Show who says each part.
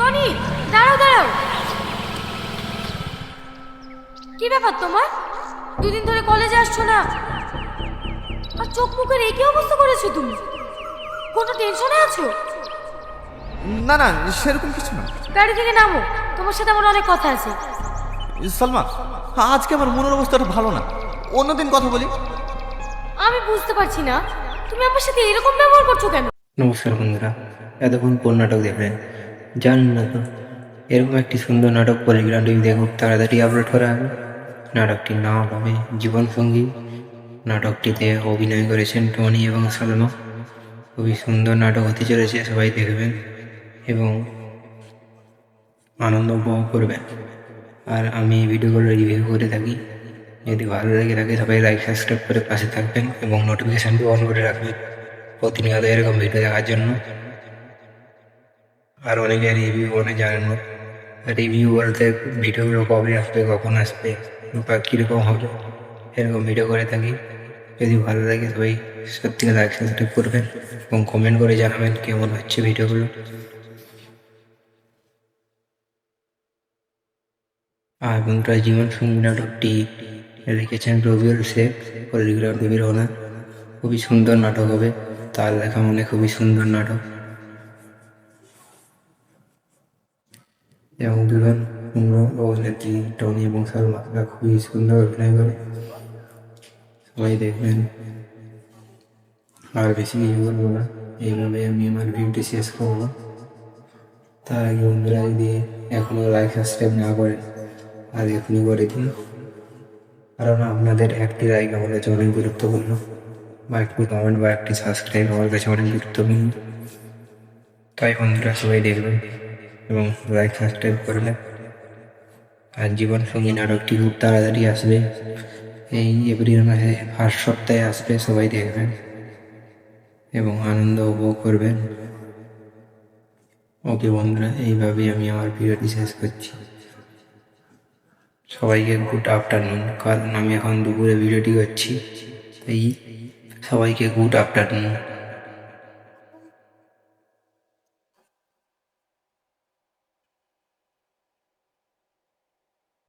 Speaker 1: Tony, দাঁড়াও দাঁড়াও। কি ব্যাপার তোমার? দুদিন ধরে কলেজে আসছো না, আর চোখ মুখের এই কি অবস্থা করেছো তুমি? কোনো টেনশনে আছো?
Speaker 2: না না, সেরকম কিছু না।
Speaker 1: গাড়ি থেকে নামো, তোমার সাথে আমার অনেক কথা আছে।
Speaker 2: সালমা, আজকে আমার মনের অবস্থাটা ভালো না, অন্যদিন কথা বলি।
Speaker 1: আমি বুঝতে পারছি না তুমি আমার সাথে এরকম ব্যবহার করছো কেন।
Speaker 3: নমস্কার বন্ধুরা, এতক্ষণ কোন নাটক দেখলেন জানেন না তো? এরকম একটি সুন্দর নাটক পলিগ্রাম টিভিতে খুব তাড়াতাড়ি আপলোড করা হবে। নাটকটির নাম হবে জীবনসঙ্গী। নাটকটিতে অভিনয় করেছেন টনি এবং সালমা। খুবই সুন্দর নাটক হতে চলেছে, সবাই দেখবেন এবং আনন্দ উপভোগ করবেন। আর আমি এই ভিডিওগুলো রিভিউ করে থাকি, যদি ভালো লেগে থাকে সবাই লাইক সাবস্ক্রাইব করে পাশে থাকবেন এবং নোটিফিকেশানটি অন করে রাখবেন প্রতিনিয়ত এরকম ভিডিও দেখার জন্য। আর অনেকে রিভিউ করে জানেন না, রিভিউ বলতে ভিডিওগুলো কবে আসবে, কখন আসবে বা কীরকম হবে, এরকম ভিডিও করে থাকি। যদি ভালো লাগে সবাই সত্যি লাইক সাবস্ক্রাইব করবেন এবং কমেন্ট করে জানাবেন কেমন হচ্ছে ভিডিওগুলো। আর বন্ধুরা, জীবনসঙ্গী নাটকটি লিখেছেন রবিউল শেখ, পলিগ্রাম টিভির ওনার। খুবই সুন্দর নাটক হবে, তার লেখা মনে খুবই সুন্দর নাটক এবং দুজন সুন্দর অভিনেত্রী টনি এবং সালমা তারা খুবই সুন্দর অভিনয় করে, সবাই দেখবেন। আর বেশি কিছু বলবো না, এইভাবে আমি আমার ভিডিওটি শেষ করবো। তার আগে বন্ধুরা যদি এখনও লাইক সাবস্ক্রাইব না করে আর এখনই করে দিন, কারণ আপনাদের একটি লাইক আমার কাছে অনেক গুরুত্বপূর্ণ, বা একটি কমেন্ট বা একটি সাবস্ক্রাইব আমার কাছে অনেক গুরুত্বপূর্ণ। তাই বন্ধুরা সবাই দেখবেন এবং লাইক সাবস্ক্রাইব করবেন। আর জীবনসঙ্গী নাটকটি খুব তাড়াতাড়ি আসবে, এই এপ্রিল মাসে ফার্স্ট সপ্তাহে আসবে, সবাই দেখবেন এবং আনন্দ উপভোগ করবেন। ওকে বন্ধুরা, এইভাবেই আমি আমার ভিডিওটি শেষ করছি। সবাইকে গুড আফটারনুন, কারণ আমি এখন দুপুরে ভিডিওটি করছি, তাই সবাইকে গুড আফটারনুন।